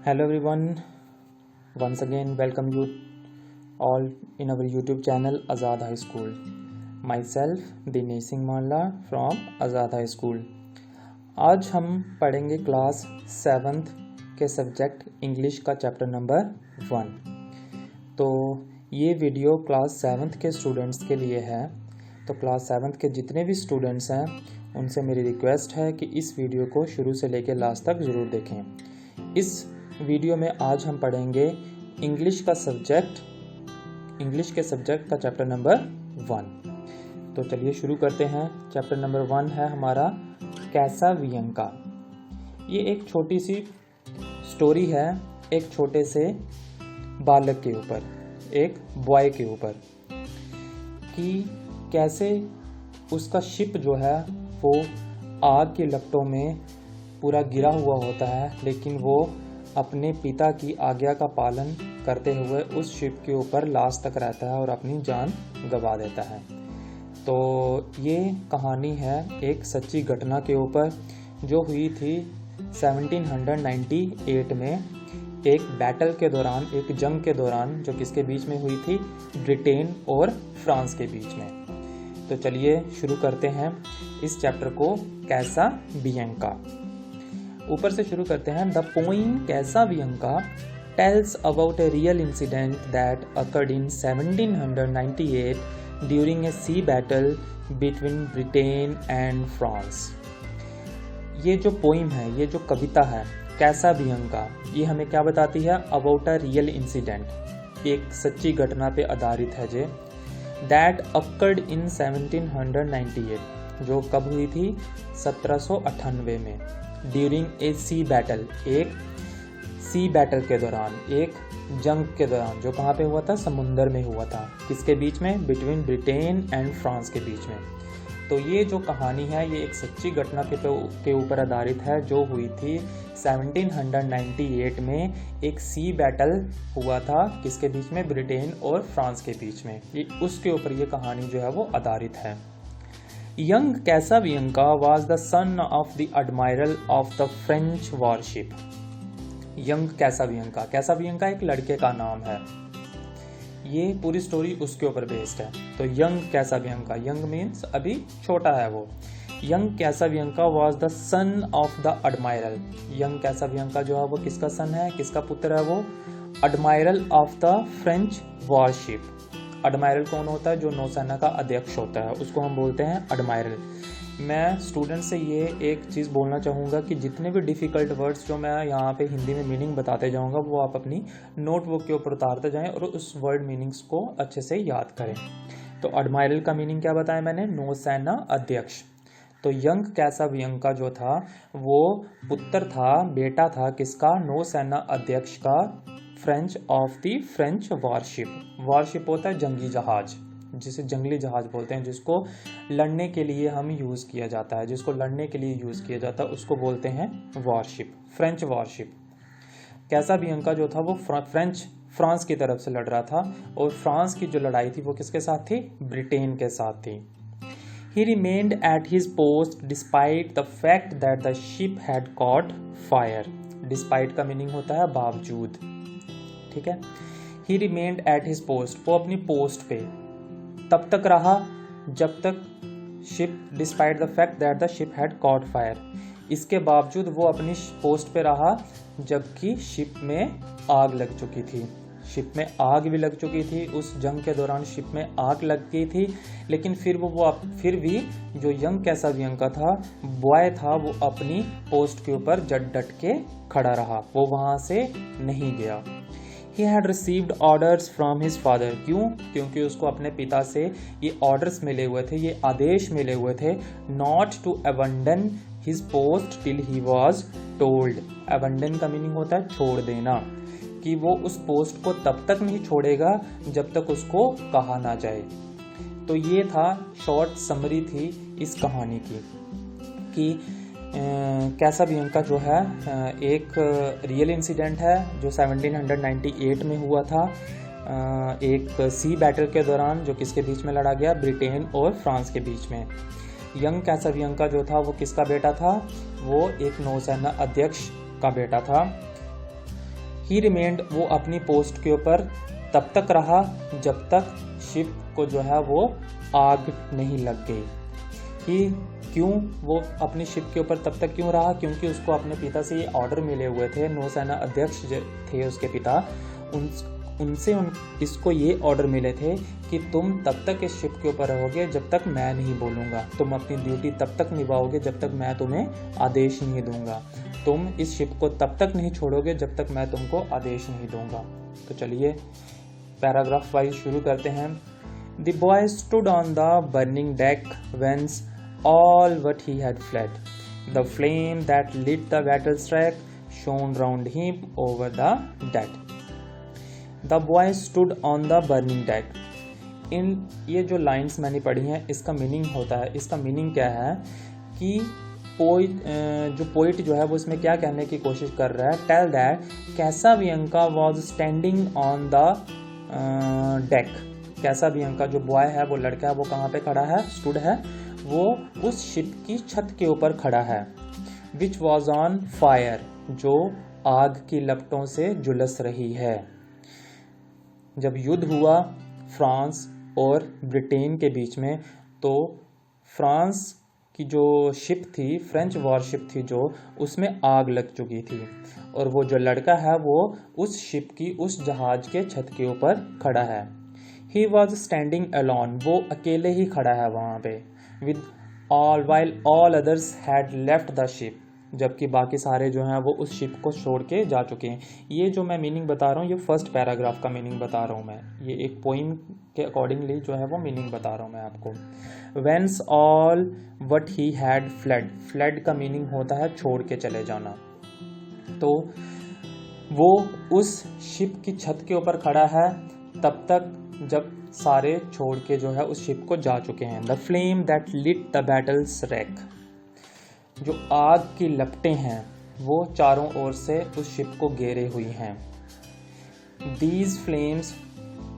Hello everyone, once again welcome you all in our YouTube channel Azad High School. Myself Dinesh Singh Manla from Azad High School. आज हम पढ़ेंगे class 7th के subject English का chapter number 1। तो ये video class 7th के students के लिए है। तो क्लास 7th के जितने भी स्टूडेंट्स हैं उनसे मेरी रिक्वेस्ट है कि इस वीडियो को शुरू से लेकर लास्ट तक ज़रूर देखें। इस वीडियो में आज हम पढ़ेंगे इंग्लिश के सब्जेक्ट का चैप्टर नंबर 1। तो चलिए शुरू करते हैं। चैप्टर नंबर 1 है हमारा कैसा वियंका। ये एक छोटी सी स्टोरी है एक छोटे से बालक के ऊपर, एक बॉय के ऊपर, कि कैसे उसका शिप जो है वो आग की लपटों में पूरा गिरा हुआ होता है, लेकिन वो अपने पिता की आज्ञा का पालन करते हुए उस शिप के ऊपर लास्ट तक रहता है और अपनी जान गंवा देता है। तो ये कहानी है एक सच्ची घटना के ऊपर जो हुई थी 1798 में, एक बैटल के दौरान, एक जंग के दौरान, जो किसके बीच में हुई थी? ब्रिटेन और फ्रांस के बीच में। तो चलिए शुरू करते हैं इस चैप्टर को, कैसा वियंका। ऊपर से शुरू करते हैं। The poem Casabianca tells about a real incident that occurred इन 1798 during a sea battle between Britain and France. ये जो पोइम है, ये जो कविता है कैसा वियंका, ये हमें क्या बताती है? अबाउट अ रियल इंसिडेंट, एक सच्ची घटना पे आधारित है जे दैट अकर्ड इन 1798, जो कब हुई थी? 1798 में। ड्यूरिंग ए सी बैटल, एक सी बैटल के दौरान, एक जंग के दौरान, जो कहाँ पे हुआ था? समुंदर में हुआ था। किसके बीच में? बिटवीन ब्रिटेन एंड फ्रांस के बीच में। तो ये जो कहानी है ये एक सच्ची घटना के ऊपर आधारित है जो हुई थी 1798 में। एक सी बैटल हुआ था किसके बीच में? ब्रिटेन और फ्रांस के बीच में। ये उसके ऊपर ये कहानी जो है वो आधारित है। यंग कैसा वियंका was the son of the admiral of the French warship। Young कैसा वियंका एक लड़के का नाम है। ये पूरी स्टोरी उसके ऊपर बेस्ड है। तो यंग कैसा वियंका, यंग मीन्स अभी छोटा है वो। यंग कैसा वियंका was the son of the admiral। Young कैसा वियंका जो है वो किसका सन है, किसका पुत्र है? वो admiral of the French worship. Admiral कौन होता है? जो नौसेना का अध्यक्ष होता है, उसको हम बोलते हैं एडमायरल। मैं स्टूडेंट से ये एक चीज़ बोलना चाहूँगा कि जितने भी डिफ़िकल्ट वर्ड्स जो मैं यहाँ पे हिंदी में मीनिंग बताते जाऊँगा वो आप अपनी नोटबुक के ऊपर उतारते जाएं और उस वर्ड मीनिंग्स को अच्छे से याद करें। तो एडमायरल का मीनिंग क्या बताया मैंने? नौसेना अध्यक्ष। तो यंग कैसा वियंका जो था वो पुत्र था, बेटा था किसका? नौसेना अध्यक्ष का, French of the French worship. Worship होता है जंगी जहाज, जिसे जंगली जहाज बोलते हैं, जिसको लड़ने के लिए हम यूज़ किया जाता है, जिसको लड़ने के लिए यूज़ किया जाता है उसको बोलते हैं वॉरशिप, फ्रेंच वॉरशिप। कैसा वियंका जो था वो फ्रांस की तरफ से लड़ रहा था, और फ्रांस की जो लड़ाई थी वो किसके साथ थी? ब्रिटेन के साथ थी। He remained at his post despite the fact that the ship had caught fire। Despite का मीनिंग होता है बावजूद, ठीक है। He remained at his post, वो अपनी पोस्ट पे तब तक रहा जब तक ship, despite the fact that the ship had cot fire, इसके बावजूद वो अपनी पोस्ट पे रहा जबकि शिप में आग लग चुकी थी। शिप में आग भी लग चुकी थी, उस जंग के दौरान शिप में आग लग गई थी, लेकिन फिर भी जो यंग कैसा वियंका था, बॉय था, वो अपनी पोस्ट के ऊपर डट के खड़ा रहा, वो वहां से नहीं गया। He had received orders from his father। क्यों? क्योंकि उसको अपने पिता से ये ऑर्डर्स मिले हुए थे, ये आदेश मिले हुए थे, not to abandon his post till he was told। abandon का मीनिंग होता है छोड़ देना, कि वो उस पोस्ट को तब तक नहीं छोड़ेगा जब तक उसको कहा ना जाए। तो ये था, शॉर्ट समरी थी इस कहानी की, कि कैसा वियंका जो है एक रियल इंसिडेंट है जो 1798 में हुआ था, एक सी बैटल के दौरान, जो किसके बीच में लड़ा गया? ब्रिटेन और फ्रांस के बीच में। यंग कैसा वियंका जो था वो किसका बेटा था? वो एक नौसेना अध्यक्ष का बेटा था। ही रिमेंड, वो अपनी पोस्ट के ऊपर तब तक रहा जब तक शिप को जो है वो आग नहीं लग गई। ही, क्यों वो अपनी शिप के ऊपर तब तक क्यों रहा? क्योंकि उसको अपने पिता से ये ऑर्डर मिले हुए थे, नौसेना अध्यक्ष थे उसके पिता, उनसे इसको ये ऑर्डर मिले थे कि तुम तब तक इस शिप के ऊपर रहोगे जब तक मैं नहीं बोलूँगा, तुम अपनी ड्यूटी तब तक निभाओगे जब तक मैं तुम्हें आदेश नहीं दूंगा, तुम इस शिप को तब तक नहीं छोड़ोगे जब तक मैं तुमको आदेश नहीं दूंगा। तो चलिए पैराग्राफ वाइज शुरू करते हैं। The boy stood on the burning deck whence all what he had fled. The flame that lit the battle's wreck shone round him over the deck. The boy stood on the burning deck. इन ये जो lines मैंने पढ़ी हैं इसका meaning होता है, इसका meaning क्या है कि जो पोइट जो है वो इसमें क्या कहने की कोशिश कर रहा है, tell that Casabianca was standing on the deck. Casabianca जो बॉय है, वो लड़का है, वो कहाँ पे खड़ा है? स्टूड है, वो उस शिप की छत के ऊपर खड़ा है। विच वॉज ऑन फायर, जो आग की लपटों से झुलस रही है। जब युद्ध हुआ फ्रांस और ब्रिटेन के बीच में, तो फ्रांस की जो शिप थी, फ्रेंच वॉरशिप थी जो, उसमें आग लग चुकी थी और वो जो लड़का है वो उस शिप की, उस जहाज के छत के ऊपर खड़ा है। He was standing alone, वो अकेले ही खड़ा है वहाँ पे, with all while all others had left the ship, जबकि बाकी सारे जो हैं वो उस शिप को छोड़ के जा चुके हैं। ये जो मैं मीनिंग बता रहा हूँ ये फर्स्ट पैराग्राफ का मीनिंग बता रहा हूँ मैं, ये एक पोइम के अकॉर्डिंगली जो है वो मीनिंग बता रहा हूँ मैं आपको। Whence all what he had fled, fled का मीनिंग होता है छोड़ के चले जाना। तो वो उस शिप की छत के ऊपर खड़ा है तब तक जब सारे छोड़ के जो है उस शिप को जा चुके हैं। The flame that lit the battle's wreck, जो आग की लपटें हैं वो चारों ओर से उस शिप को घेरे हुई हैं। दीज फ्लेम्स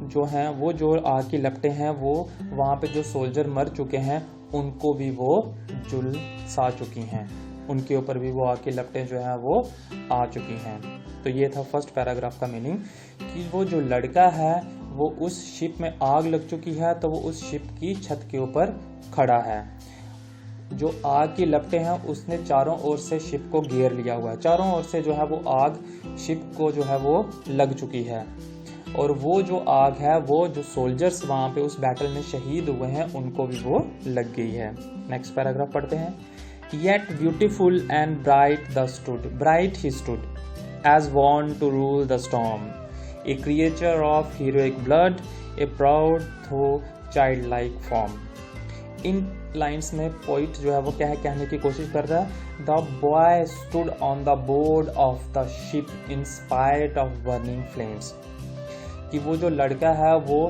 जो हैं वो, जो आग की लपटें हैं वो वहाँ पे जो सोल्जर मर चुके हैं उनको भी वो झुलसा चुकी हैं, उनके ऊपर भी वो आग की लपटें जो है वो आ चुकी हैं। तो ये था फर्स्ट पैराग्राफ का मीनिंग कि वो जो लड़का है वो उस शिप में आग लग चुकी है तो वो उस शिप की छत के ऊपर खड़ा है। जो आग की लपटें हैं उसने चारों ओर से शिप को घेर लिया हुआ है, चारों ओर से जो है वो आग शिप को जो है वो लग चुकी है और वो जो आग है वो जो सोल्जर्स वहाँ पे उस बैटल में शहीद हुए हैं उनको भी वो लग गई है। नेक्स्ट पैराग्राफ पढ़ते हैं। Yet beautiful and bright thus stood, bright he stood, as one to rule the storm, a creature of heroic blood, a proud though childlike form. In lines में पोइट जो है वो क्या है कहने की कोशिश कर रहा है, the boy stood on the board of the ship in spite of burning flames, कि वो जो लड़का है वो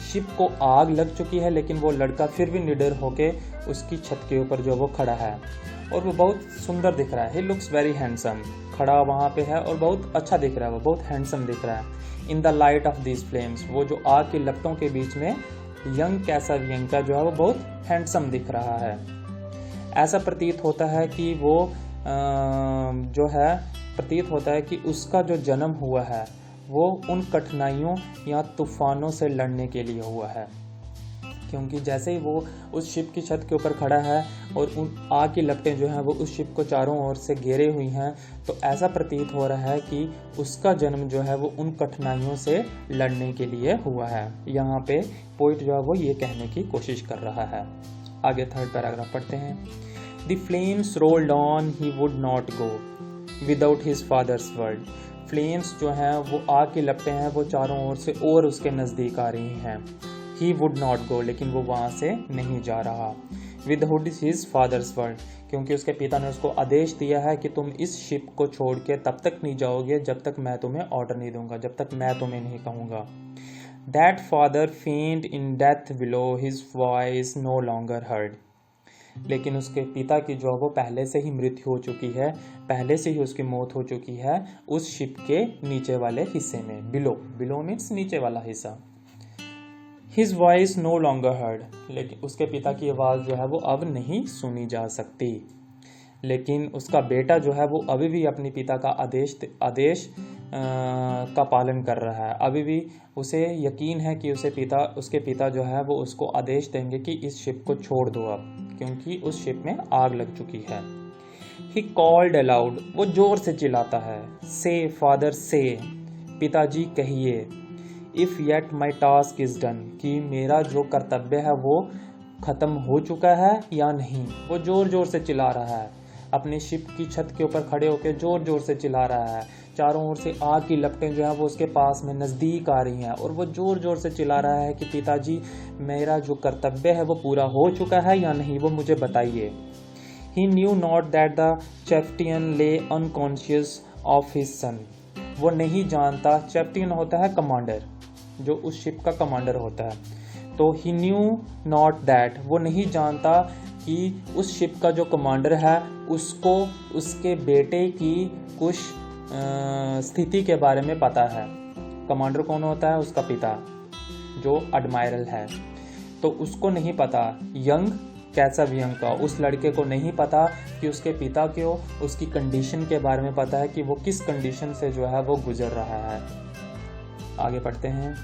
शिप को आग लग चुकी है लेकिन वो लड़का फिर भी निडर होके उसकी छत के ऊपर जो वो खड़ा है और वो बहुत सुंदर दिख रहा है। ही लुक्स वेरी हैंडसम, खड़ा वहाँ पे है और बहुत अच्छा दिख रहा है, वो बहुत हैंडसम दिख रहा है। In the light of these flames, वो जो आग की लपटों के बीच में यंग कैसाबियंका जो है वो बहुत हैंडसम दिख रहा है। ऐसा प्रतीत होता है कि वो जो है प्रतीत होता है कि उसका जो जन्म हुआ है वो उन कठिनाइयों या तूफानों से लड़ने के लिए हुआ है, क्योंकि जैसे ही वो उस शिप की छत के ऊपर खड़ा है और उन आग की लपटें जो हैं वो उस शिप को चारों ओर से घेरे हुई हैं, तो ऐसा प्रतीत हो रहा है कि उसका जन्म जो है वो उन कठिनाइयों से लड़ने के लिए हुआ है। यहाँ पे पोइट जो है वो ये कहने की कोशिश कर रहा है। आगे थर्ड पैराग्राफ पढ़ते हैं। The flames rolled on, he would not go without his father's word. Flames जो हैं वो आग की लपटें हैं वो चारों ओर से और उसके नज़दीक आ रही हैं। ही वुड नॉट गो, लेकिन वो वहाँ से नहीं जा रहा। विदाउट हिज फादर्स वर्ड, क्योंकि उसके पिता ने उसको आदेश दिया है कि तुम इस शिप को छोड़ के तब तक नहीं जाओगे जब तक मैं तुम्हें ऑर्डर नहीं दूंगा, जब तक मैं तुम्हें नहीं कहूँगा। That father faint in death below, his voice no longer heard. लेकिन उसके पिता की जो वो पहले से ही मृत्यु हो चुकी है, पहले से ही उसकी मौत हो चुकी है उस शिप के नीचे वाले हिस्से में। बिलो, बिलो मीन्स नीचे वाला हिस्सा। His voice no longer heard, लेकिन उसके पिता की आवाज़ जो है वो अब नहीं सुनी जा सकती। लेकिन उसका बेटा जो है वो अभी भी अपने पिता का आदेश का पालन कर रहा है। अभी भी उसे यकीन है कि उसके पिता जो है वो उसको आदेश देंगे कि इस शिप को छोड़ दो अब, क्योंकि उस शिप में आग लग चुकी है। He called aloud, वो जोर से चिल्लाता है। Say father say, पिताजी कहिए। If yet my task is done, कि मेरा जो कर्तव्य है वो खत्म हो चुका है या नहीं। वो जोर जोर से चिल्ला रहा है, अपनी शिप की छत के ऊपर खड़े होकर जोर जोर से चिल्ला रहा है। चारों ओर से आग की लपटें जो है वो उसके पास में नज़दीक आ रही हैं, और वो जोर जोर से चिल्ला रहा है कि पिताजी मेरा जो कर्तव्य है वो पूरा हो चुका है या नहीं, वो मुझे बताइए। He knew not that the chieftain lay unconscious of his son. वो नहीं जानता, चैप्टियन होता है कमांडर, जो उस शिप का कमांडर होता है। तो he knew not that, वो नहीं जानता कि उस शिप का जो कमांडर है उसको उसके बेटे की कुछ स्थिति के बारे में पता है। कमांडर कौन होता है? उसका पिता, जो एडमायरल है। तो उसको नहीं पता, यंग कैसावियंग का उस लड़के को नहीं पता कि उसके पिता को उसकी कंडीशन के बारे में पता है कि वो किस कंडीशन से जो है वो गुजर रहा है। आगे पढ़ते हैं।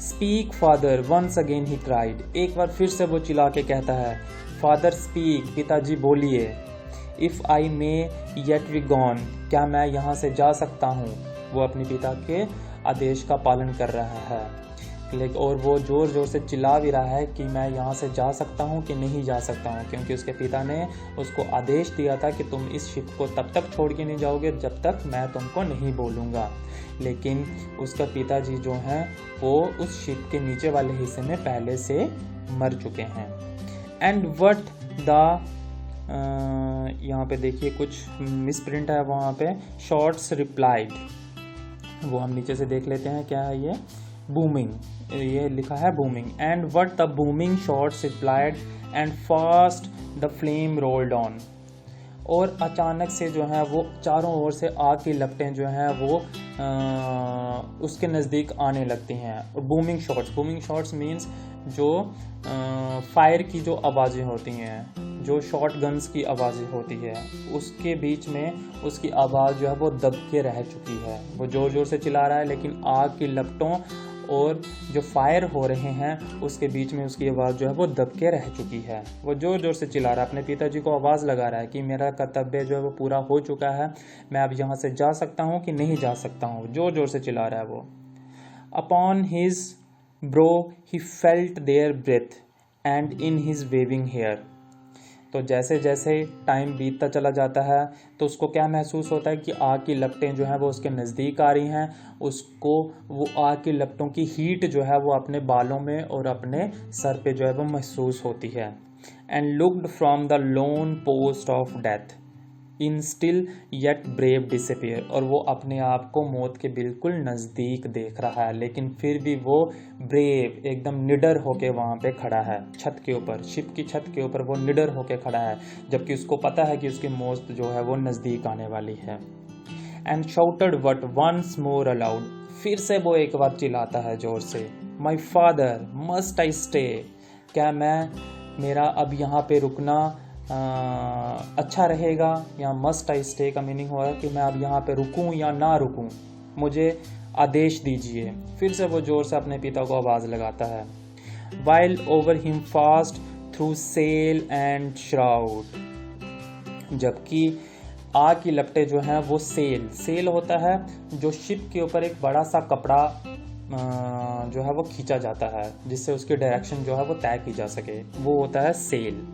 Speak father, once again he cried, एक बार फिर से वो चिल्ला के कहता है, फादर स्पीक, पिताजी बोलिए। If I may yet be gone, क्या मैं यहाँ से जा सकता हूँ। वो अपने पिता के आदेश का पालन कर रहा है, और वो जोर जोर से चिल्ला भी रहा है कि मैं यहाँ से जा सकता हूँ कि नहीं जा सकता हूँ, क्योंकि उसके पिता ने उसको आदेश दिया था कि तुम इस शिप को तब तक छोड़ के नहीं जाओगे जब तक मैं तुमको नहीं बोलूँगा। लेकिन उसका पिताजी जो हैं वो उस शिप के नीचे वाले हिस्से में पहले से मर चुके हैं। एंड वट द यहाँ पे देखिए कुछ मिसप्रिंट है वहाँ पे, शॉर्ट्स रिप्लाइड, वो हम नीचे से देख लेते हैं क्या है ये। बूमिंग, ये लिखा है booming. And what the booming shots replied and fast the flame rolled on, और अचानक से जो है वो चारों ओर से आग की लपटें जो हैं वो उसके नज़दीक आने लगती हैं। और बूमिंग शॉट्स मीन्स जो फायर की जो आवाज़ें होती हैं, जो शॉट गन्स की आवाज़ें होती है, उसके बीच में उसकी आवाज़ जो है वो दब के रह चुकी है। वो ज़ोर ज़ोर से चिल्ला रहा है, लेकिन आग की लपटों और जो फायर हो रहे हैं उसके बीच में उसकी आवाज़ जो है वो दब के रह चुकी है। वो ज़ोर ज़ोर से चिल्ला रहा है, अपने पिताजी को आवाज़ लगा रहा है कि मेरा कर्तव्य जो है वो पूरा हो चुका है, मैं अब यहाँ से जा सकता हूँ कि नहीं जा सकता हूँ। ज़ोर ज़ोर से चिल्ला रहा है वो। Upon his brow he felt their breath and in his waving hair, तो जैसे जैसे टाइम बीतता चला जाता है तो उसको क्या महसूस होता है कि आग की लपटें जो हैं वो उसके नज़दीक आ रही हैं। उसको वो आग की लपटों की हीट जो है वो अपने बालों में और अपने सर पे जो है वो महसूस होती है। And looked from the loan post of death in still yet brave disappear, और वो अपने आप को मौत के बिल्कुल नज़दीक देख रहा है, लेकिन फिर भी वो ब्रेव एकदम निडर होके वहाँ पे खड़ा है छत के ऊपर, शिप की छत के ऊपर वो निडर होके खड़ा है, जबकि उसको पता है कि उसकी मौत जो है वो नज़दीक आने वाली है। And shouted but once more aloud, फिर से वो एक बार चिल्लाता है जोर से, my father must I stay, क्या मेरा अब यहाँ पे रुकना अच्छा रहेगा, या मस्ट आई स्टे का मीनिंग हुआ है कि मैं अब यहाँ पे रुकूं या ना रुकूं, मुझे आदेश दीजिए। फिर से वो जोर से अपने पिता को आवाज़ लगाता है। While over him fast through sail and shroud, जबकि आग की लपटें जो हैं वो सेल होता है जो शिप के ऊपर एक बड़ा सा कपड़ा जो है वो खींचा जाता है जिससे उसकी डायरेक्शन जो है वो तय की जा सके, वो होता है सेल,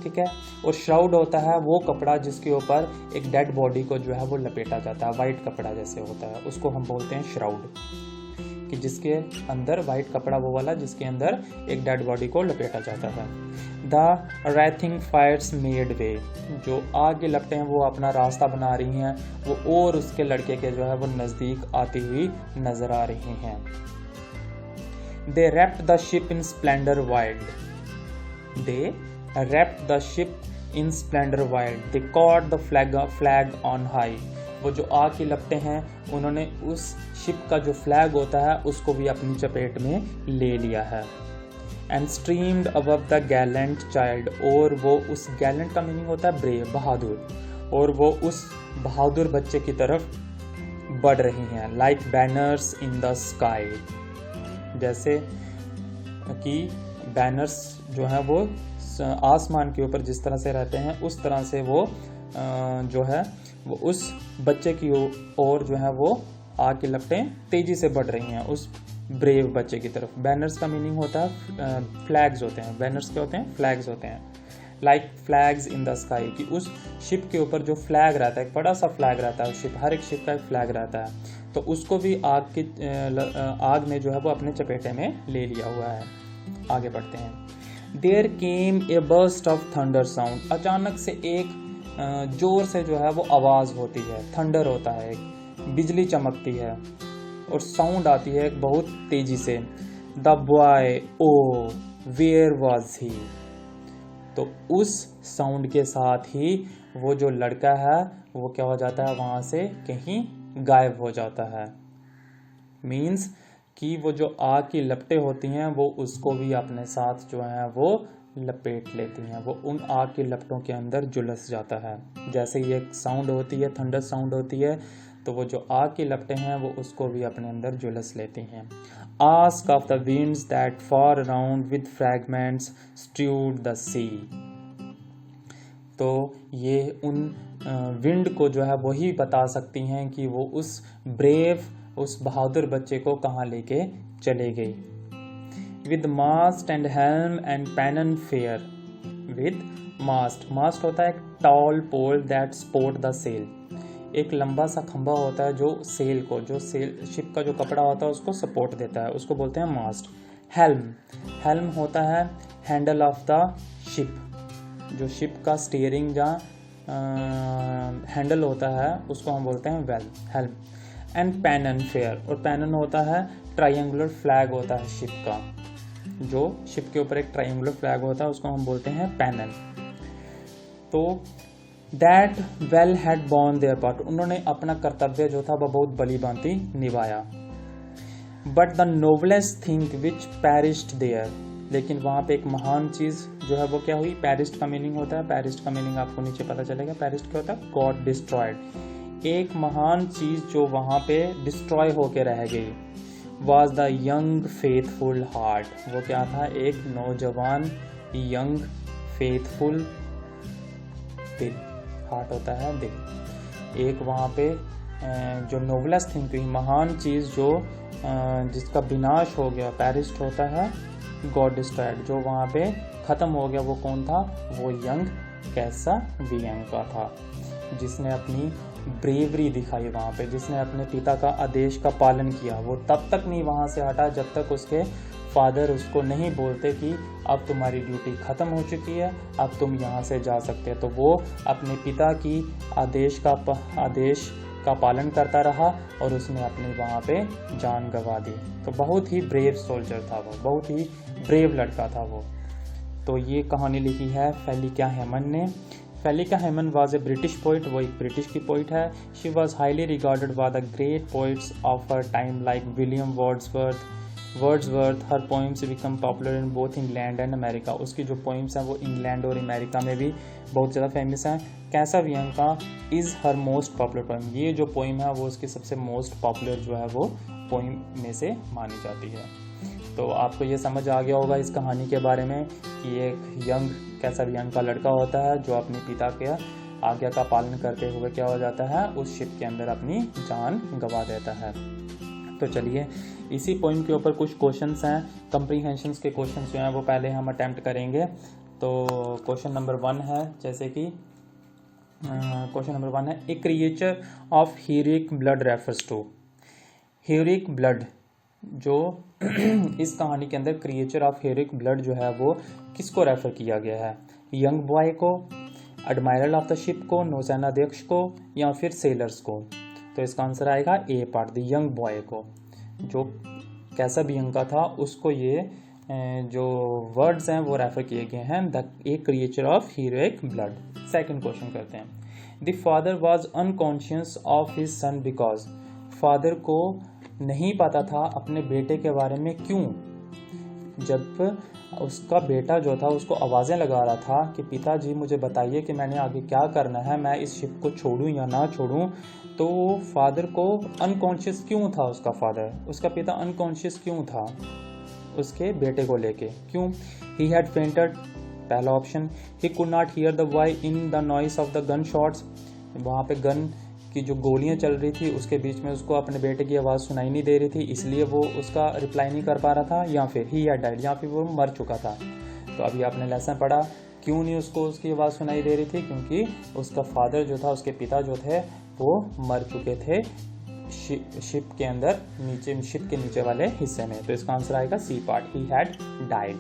ठीक है। और श्राउड होता है वो कपड़ा जिसके ऊपर एक डेड बॉडी को जो है वो लपेटा जाता है, वाइट कपड़ा जैसे होता है, उसको हम बोलते हैं श्राउड, कि जिसके अंदर वाइट कपड़ा वो वाला जिसके अंदर एक डेड बॉडी को लपेटा जाता है। द रैथिंग फायर्स मेड वे, जो आग की लपटें हैं वो अपना रास्ता बना रही हैं, वो और उसके लड़के के जो है वो नज़दीक आती हुई नजर आ रही हैं। They wrapped the ship in splendour wild, they wrapped the ship in splendor wild, they caught the flag on high, वो जो आग की लपटें हैं उन्होंने उस शिप का जो फ्लैग होता है उसको भी अपनी चपेट में ले लिया है। and streamed above the gallant child, और वो उस gallant का मीनिंग होता है ब्रेव, बहादुर, और वो उस बहादुर बच्चे की तरफ बढ़ रही हैं, like banners in the sky, जैसे कि बैनर्स जो हैं वो आसमान के ऊपर जिस तरह से रहते हैं उस तरह से वो जो है वो उस बच्चे की ओर जो है वो आग की लपटें तेजी से बढ़ रही हैं उस ब्रेव बच्चे की तरफ। बैनर्स का मीनिंग होता है फ्लैग्स होते हैं। बैनर्स क्या होते हैं? फ्लैग्स होते हैं। Like flags in the sky, कि उस शिप के ऊपर जो फ्लैग रहता है, एक बड़ा सा फ्लैग रहता है, शिप हर एक शिप का एक फ्लैग रहता है, तो उसको भी आग ने जो है वो अपने चपेटे में ले लिया हुआ है। आगे बढ़ते हैं। There came a burst of thunder sound, अचानक से एक जोर से जो है वो आवाज होती है, थंडर होता है, एक बिजली चमकती है और साउंड आती है बहुत तेजी से। The boy oh where was he, तो उस साउंड के साथ ही वो जो लड़का है वो क्या हो जाता है, वहां से कहीं गायब हो जाता है। मीन्स कि वो जो आग की लपटें होती हैं वो उसको भी अपने साथ जो है वो लपेट लेती हैं, वो उन आग की लपटों के अंदर झुलस जाता है। जैसे ये साउंड होती है, थंडर साउंड होती है, तो वो जो आग की लपटें हैं वो उसको भी अपने अंदर झुलस लेती हैं। Ask of the winds that far around with fragments strewed the sea, तो ये उन विंड को जो है वही बता सकती हैं कि वो उस ब्रेव, उस बहादुर बच्चे को कहाँ लेके चले गई। With mast and helm and pennon fair, with mast, mast होता है एक tall pole that support the sail, एक लंबा सा खंभा होता है जो सेल को, जो सेल शिप का जो कपड़ा होता है उसको सपोर्ट देता है, उसको बोलते हैं मास्ट। हेल्म, हेल्म होता है हैंडल ऑफ द शिप, जो शिप का स्टीयरिंग जहाँ हैंडल होता है उसको हम बोलते हैं well, helm. And pennon fair, और पेनन होता है ट्रायंगुलर फ्लैग होता है शिप का, जो शिप के ऊपर एक ट्रायंगुलर फ्लैग होता है उसको हम बोलते हैं पेनन। तो that well had born there part, उन्होंने अपना कर्तव्य जो था वह बहुत भली भांति निभाया। But the noblest thing which perished there, लेकिन वहाँ पे एक महान चीज जो है वो क्या हुई? पेरिश्ड का मीनिंग होता है, पेरिश्ड का मीनिंग आपको नीचे पता चलेगा। पेरिश्ड क्या होता है? गॉड डिस्ट्रॉयड, एक महान चीज जो वहाँ पे डिस्ट्रॉय होके रह गई। Was the young faithful heart, वो क्या था? एक नौजवान यंग फेथफुल दिल, हार्ट होता है दिल। एक वहाँ पे जो नोबलेस्ट थिंग थी, महान चीज जो जिसका विनाश हो गया, पेरिश्ड होता है गॉड डिस्ट्रॉयड, जो वहाँ पे खत्म हो गया, वो कौन था? वो यंग कैसाबियंका था, जिसने अपनी ब्रेवरी दिखाई वहाँ पे, जिसने अपने पिता का आदेश का पालन किया। वो तब तक नहीं वहाँ से हटा जब तक उसके फादर उसको नहीं बोलते कि अब तुम्हारी ड्यूटी ख़त्म हो चुकी है, अब तुम यहाँ से जा सकते हो। तो वो अपने पिता की आदेश का पालन करता रहा और उसने अपनी वहाँ पे जान गंवा दी। तो बहुत ही ब्रेव सोल्जर था वो, बहुत ही ब्रेव लड़का था वो। तो ये कहानी लिखी है फेलिका हेमन ने। फेलिका हेमन वाज ए ब्रिटिश पोइट, वो एक ब्रिटिश की पोइट है। She was highly regarded by the great poets of her time like William Wordsworth. Her poems become popular in both England and America. उसकी जो पोइम्स हैं वो इंग्लैंड और America में भी बहुत ज़्यादा फेमस हैं। Casabianca is her most popular poem, ये जो पोइम है वो उसकी सबसे मोस्ट पॉपुलर जो है वो पोइम में से मानी जाती है। तो आपको ये समझ आ गया होगा इस कहानी के बारे में कि एक यंग कैसाबियंका लड़का होता है जो अपने पिता के आज्ञा का पालन करते हुए क्या हो जाता है, उस शिप के अंदर अपनी जान गंवा देता है। तो चलिए इसी पोइम के ऊपर कुछ क्वेश्चंस हैं, कंप्रीहेंशंस के क्वेश्चंस जो हैं वो पहले हम अटेम्प्ट करेंगे। तो क्वेश्चन नंबर 1 है, जैसे कि क्वेश्चन नंबर 1 है, a creature of heroic blood refers to. Heroic blood, जो इस कहानी के अंदर क्रिएचर ऑफ हीरोइक ब्लड जो है वो किसको रेफर किया गया है? यंग बॉय को, एडमायरल ऑफ द शिप को, नौसेनाध्यक्ष को, या फिर सेलर्स को? तो इसका आंसर आएगा A part, the young boy को। जो कैसाबियंका था उसको ये जो वर्ड्स हैं वो रेफर किए गए हैं, the A creature of heroic blood. Second question करते हैं। The father was unconscious of his son because, father को नहीं पता था अपने बेटे के बारे में, क्यों? जब उसका बेटा जो था उसको आवाज़ें लगा रहा था कि पिताजी मुझे बताइए कि मैंने आगे क्या करना है, मैं इस शिप को छोड़ूं या ना छोड़ूं। तो फादर को अनकॉन्शियस क्यों था, उसका पिता अनकॉन्शियस क्यों था उसके बेटे को लेके, क्यों? ही हैड फेंटेड, पहला option. He could not hear the voice in the noise of the gun shots, वहाँ पे गन की जो गोलियां चल रही थी उसके बीच में उसको अपने बेटे की आवाज़ सुनाई नहीं दे रही थी, इसलिए वो उसका रिप्लाई नहीं कर पा रहा था। या फिर ही हैड डाइड, या फिर वो मर चुका था। तो अभी आपने लेसन पढ़ा क्यों नहीं उसको उसकी आवाज़ सुनाई दे रही थी, क्योंकि उसका फादर जो था, उसके पिता जो थे वो मर चुके थे शिप के अंदर, नीचे शिप के नीचे वाले हिस्से में। तो इसका आंसर आएगा C part, he had died.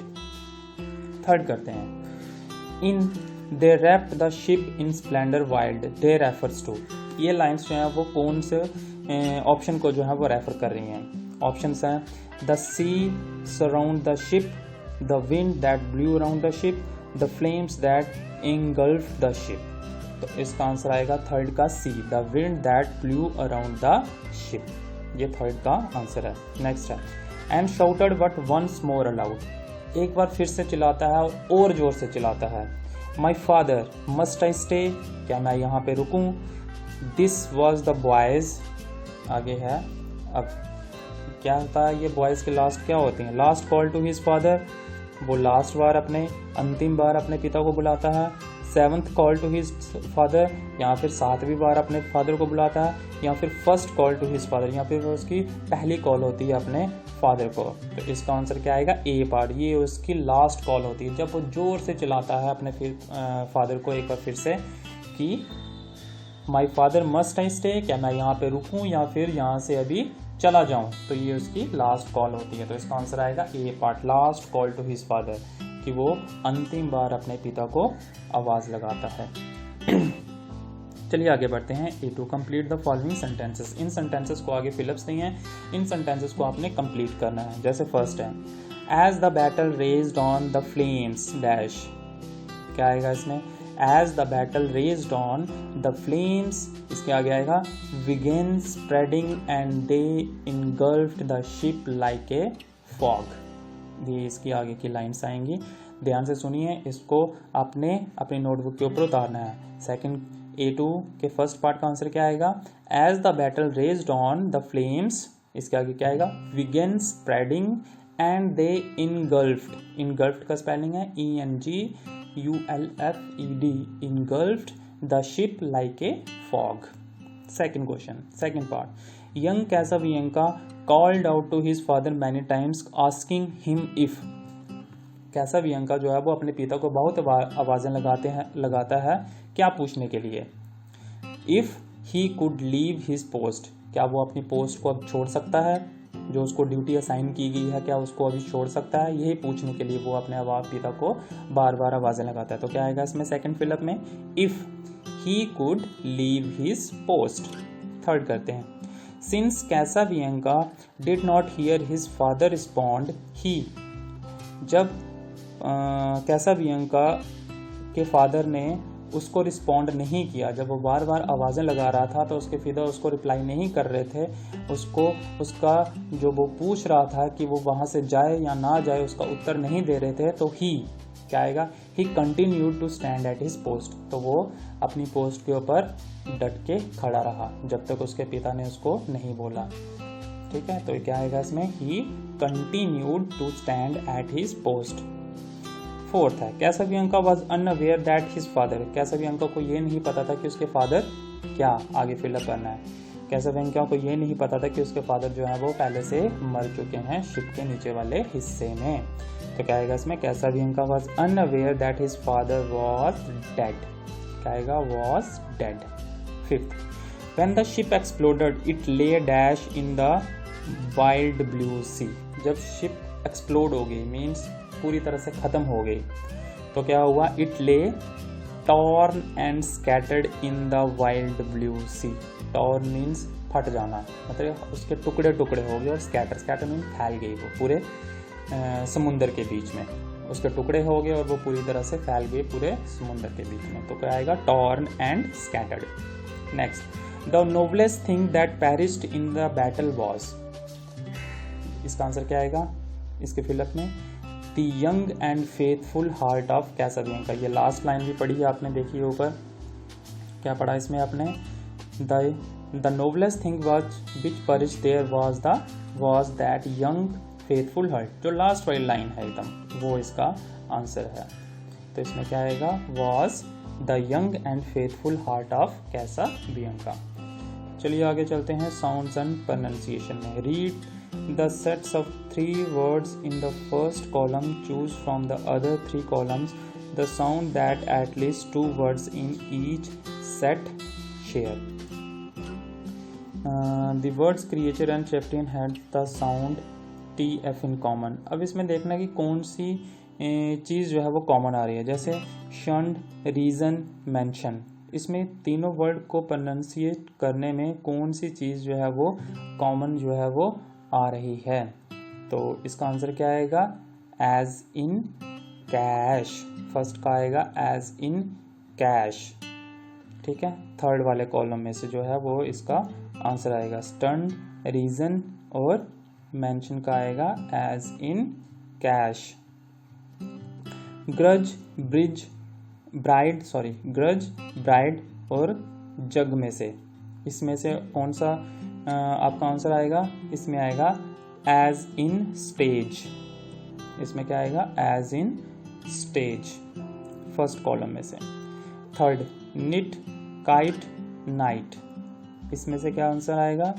Third करते हैं, in they wrapped the ship in splendour wild they refers to, ये लाइंस जो है वो कौन से ऑप्शन को जो है वो रेफर कर रही हैं? ऑप्शंस हैं the sea surround the ship, the wind that blew around the ship, the flames that engulf the ship. तो इसका आंसर आएगा थर्ड का C, the wind that blew around the ship, ये थर्ड का आंसर है। Next है, and shouted but once more aloud, एक बार फिर से चिल्लाता है और जोर से चिल्लाता है। माई फादर मस्ट आई स्टे, क्या मैं यहाँ पे रुकूं? दिस वॉज द बॉयज, आगे है अब क्या होता है, ये बॉयज के लास्ट क्या होती हैं? Last call to his father, वो लास्ट बार अंतिम बार अपने पिता को बुलाता है। Seventh call to his father, या फिर सातवीं बार अपने फादर को बुलाता है, या फिर first call to his father, या फिर उसकी पहली कॉल होती है अपने फादर को। तो इसका आंसर क्या आएगा? ए पार्ट, ये उसकी लास्ट कॉल होती है जब वो जोर से चिल्लाता है अपने फादर को एक बार फिर से कि माई फादर मस्ट आई स्टे, क्या मैं यहाँ पे रुकूं या फिर यहाँ से अभी चला जाऊं। तो ये उसकी लास्ट कॉल होती है। तो इसका आंसर आएगा A part, last call to his father, कि वो अंतिम बार अपने पिता को आवाज़ लगाता है। चलिए आगे बढ़ते हैं। A two complete the following sentences, इन सेंटेंसेस को आगे फिलअप्स नहीं है, इन सेंटेंसेस को आपने कंप्लीट करना है। जैसे फर्स्ट है, as the battle raged on the flames dash, क्या आएगा इसमें? As the battle raged on the flames, इसके आगे आएगा begin spreading and they engulfed the ship like a fog. ये इसकी आगे की लाइन्स आएंगी, ध्यान से सुनिए, इसको आपने अपनी नोटबुक के ऊपर उतारना है। सेकंड A2 के फर्स्ट पार्ट का आंसर क्या आएगा? As the battle raged on the flames, इसके आगे क्या आएगा? Begin spreading and they engulfed, engulfed का स्पेलिंग है ENGULFED, engulfed the ship like a fog. Second question, second part, young Casabianca called out to his father many times asking him if, Casabianca जो है वो अपने पिता को बहुत आवाज़ें लगाता है क्या पूछने के लिए? If he could leave his post, क्या वो अपनी पोस्ट को अब छोड़ सकता है? जो उसको ड्यूटी असाइन की गई है क्या उसको अभी छोड़ सकता है? यही पूछने के लिए वो अपने पिता को बार बार आवाज़ें लगाता है। तो क्या आएगा इसमें सेकंड फिलअप में? If he could leave his post. Third करते हैं, since Casabianca did not hear his father respond he, जब कैसाबियंका के फादर ने उसको रिस्पॉन्ड नहीं किया, जब वो बार बार आवाज़ें लगा रहा था तो उसके पिता उसको रिप्लाई नहीं कर रहे थे, उसको उसका जो वो पूछ रहा था कि वो वहाँ से जाए या ना जाए उसका उत्तर नहीं दे रहे थे, तो ही क्या आएगा? He continued to stand at his post, तो वो अपनी पोस्ट के ऊपर डट के खड़ा रहा जब तक उसके पिता ने उसको नहीं बोला। ठीक है, तो क्या आएगा इसमें? He continued to stand at his post. Fourth है, Casabianca was unaware that his father, Casabianca को ये नहीं पता था कि उसके फादर क्या, आगे फिलअप करना है, कैसाबियंका को ये नहीं पता था कि उसके फादर जो है वो पहले से मर चुके हैं शिप के नीचे वाले हिस्से में। तो क्या आएगा इसमें? Casabianca was unaware that his father was dead, क्या आएगा? Was dead. Fifth, when the ship exploded it lay dash in the wild blue sea, जब शिप एक्सप्लोड हो गई मीन्स पूरी तरह से खत्म हो गई, तो क्या हुआ? It lay torn and scattered in the wild blue sea, torn means फट जाना, मतलब उसके टुकड़े टुकड़े हो गए, और स्कैटर मीन्स फैल गई वो पूरे समुंदर के बीच में, उसके टुकड़े हो गए और वो पूरी तरह से फैल गए पूरे समुंदर के बीच में। तो क्या आएगा? Torn and scattered. Next, the noblest thing that perished in the battle was, इसका आंसर क्या आएगा इसके फिलअप में? The the young and faithful heart of Casabianca. ये लास्ट लाइन भी पढ़ी है आपने, देखिए ऊपर क्या पढ़ा इसमें आपने, the noblest thing which perish there was that young faithful heart. जो लास्ट वाली लाइन है एकदम वो इसका आंसर है। तो इसमें क्या आएगा, was the young and faithful heart of Casabianca. चलिए आगे चलते हैं साउंड्स एंड प्रोनाउंसिएशन में। Read the sets of 3 words in the first column, choose from the other 3 columns the sound that at least 2 words in each set share. The words creature and champion had the sound TF in common. अब इसमें देखना कि कौन सी चीज़ जो है वो common आ रही है। जैसे शंड, रीज़न, मेंशन, इसमें तीनों वर्ड को प्रोनाउंसिएट करने में कौन सी चीज़ जो है वो कॉमन जो है वो आ रही है। तो इसका आंसर क्या आएगा, एज इन कैश। फर्स्ट का आएगा एज इन कैश, ठीक है। थर्ड वाले कॉलम में से जो है वो इसका आंसर आएगा स्टंड, रीजन और मेंशन का आएगा as in cash. Grudge, bride और जग में से, इसमें से कौन सा आपका आंसर आएगा, इसमें आएगा एज इन स्टेज। इसमें क्या आएगा, as in stage, first column में से। थर्ड, निट, काइट, नाइट, इसमें से क्या आंसर आएगा,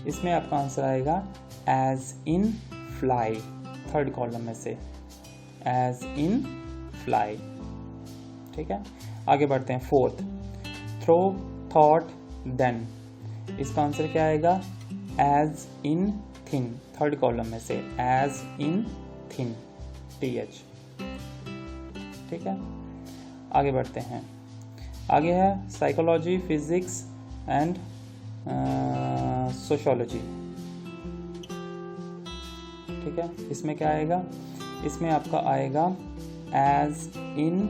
इसमें आपका आंसर आएगा as in fly, third column में से एज इन फ्लाई, ठीक है। आगे बढ़ते हैं। फोर्थ, थ्रो, थॉट, देन, इसका आंसर क्या आएगा, as in thin, third column में से एज इन थिन, TH, ठीक है। आगे बढ़ते हैं। आगे है साइकोलॉजी, फिजिक्स एंड सोशियोलॉजी, ठीक है। इसमें क्या आएगा, इसमें आपका आएगा एज इन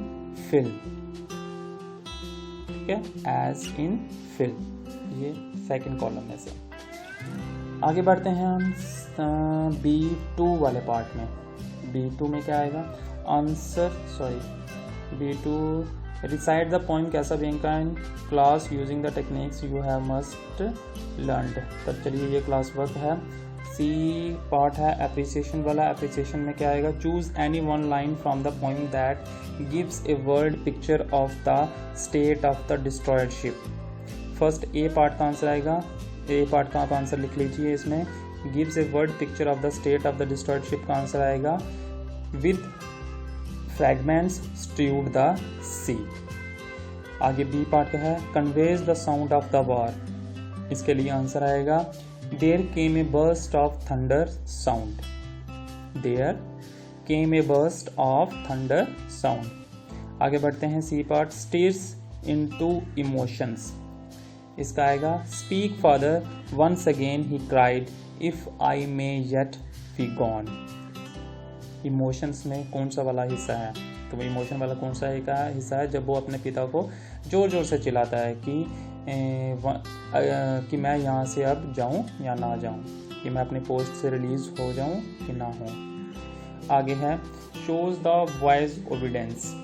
फिल, ठीक है, एज इन फिल, ये सेकंड कॉलम में से। आगे बढ़ते हैं हम B2 वाले पार्ट में। B2 में क्या आएगा, B2, recite the poem कैसाबियांका in class using the techniques you have must learned। तब चलिए ये क्लास वर्क है। C पार्ट है एप्रिसिएशन वाला। एप्रिसिएशन में क्या आएगा, choose any one line from the poem that gives a word picture of the state of the destroyed ship. First A part का आंसर आएगा, ए पार्ट का आप आंसर लिख लीजिए। इसमें gives a word picture of the state of the destroyed ship का answer आएगा with fragments strewed the सी। आगे बी पार्ट का है conveys the sound of the war, इसके लिए आंसर आएगा there came a burst of thunder sound, there came a burst of thunder sound. आगे बढ़ते हैं C part, stirs into emotions, इसका आएगा speak father once again he cried if I may yet be gone. Emotions में कौन सा वाला हिस्सा है, तो वो इमोशन वाला कौन सा हिस्सा है, जब वो अपने पिता को जोर जोर से चिल्लाता है कि मैं यहाँ से अब जाऊँ या ना जाऊँ, कि मैं अपने पोस्ट से रिलीज हो जाऊँ कि ना हो। आगे है शोज द बॉयज ओबिडेंस,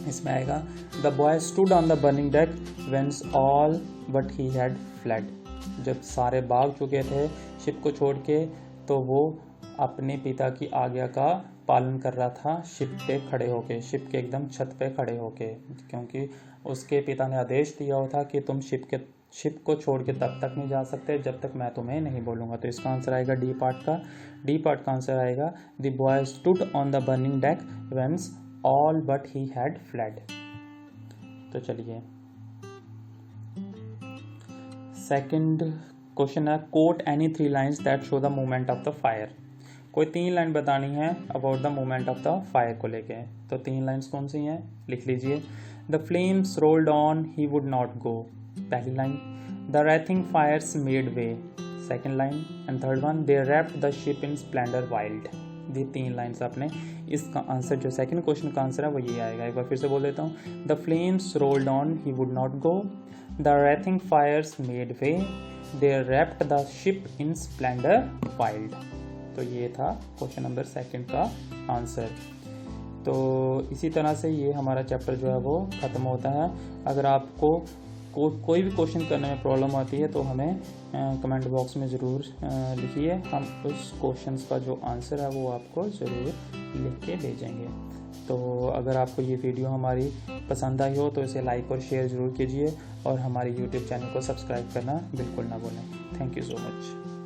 इसमें आएगा the boy stood on the burning deck veins all but he had fled. जब सारे भाग चुके थे शिप को छोड़ के, तो वो अपने पिता की आज्ञा का पालन कर रहा था शिप पे खड़े होके, शिप के एकदम छत पे खड़े होके, क्योंकि उसके पिता ने आदेश दिया हुआ था कि तुम शिप को छोड़ के तब तक नहीं जा सकते जब तक मैं तुम्हें नहीं बोलूँगा। तो इसका आंसर आएगा डी पार्ट का आंसर आएगा the boy stood on the burning deck whence all but he had fled. तो चलिए सेकंड क्वेश्चन है quote any 3 lines that show the movement of the fire. कोई 3 लाइन बतानी है about the movement of the fire को लेके। तो 3 lines कौन सी हैं, लिख लीजिए। The flames rolled on he would not go, पहली line. The wreathing fires made way, second line. And third one, they wrapped the ship in splendour wild. ये 3 lines आपने, इसका आंसर जो सेकंड क्वेश्चन का आंसर है वो ये आएगा। एक बार फिर से बोल देता हूँ। The flames rolled on he would not go, the wreathing fires made way, they wrapped the ship in splendour wild. तो ये था क्वेश्चन नंबर 2 का आंसर। तो इसी तरह से ये हमारा चैप्टर जो है वो ख़त्म होता है। अगर आपको कोई भी क्वेश्चन करने में प्रॉब्लम आती है तो हमें कमेंट बॉक्स में ज़रूर लिखिए, हम उस क्वेश्चन का जो आंसर है वो आपको ज़रूर लिख के भेजेंगे। तो अगर आपको ये वीडियो हमारी पसंद आई हो तो इसे लाइक और शेयर ज़रूर कीजिए और हमारे YouTube चैनल को सब्सक्राइब करना बिल्कुल ना भूलें। Thank you so much.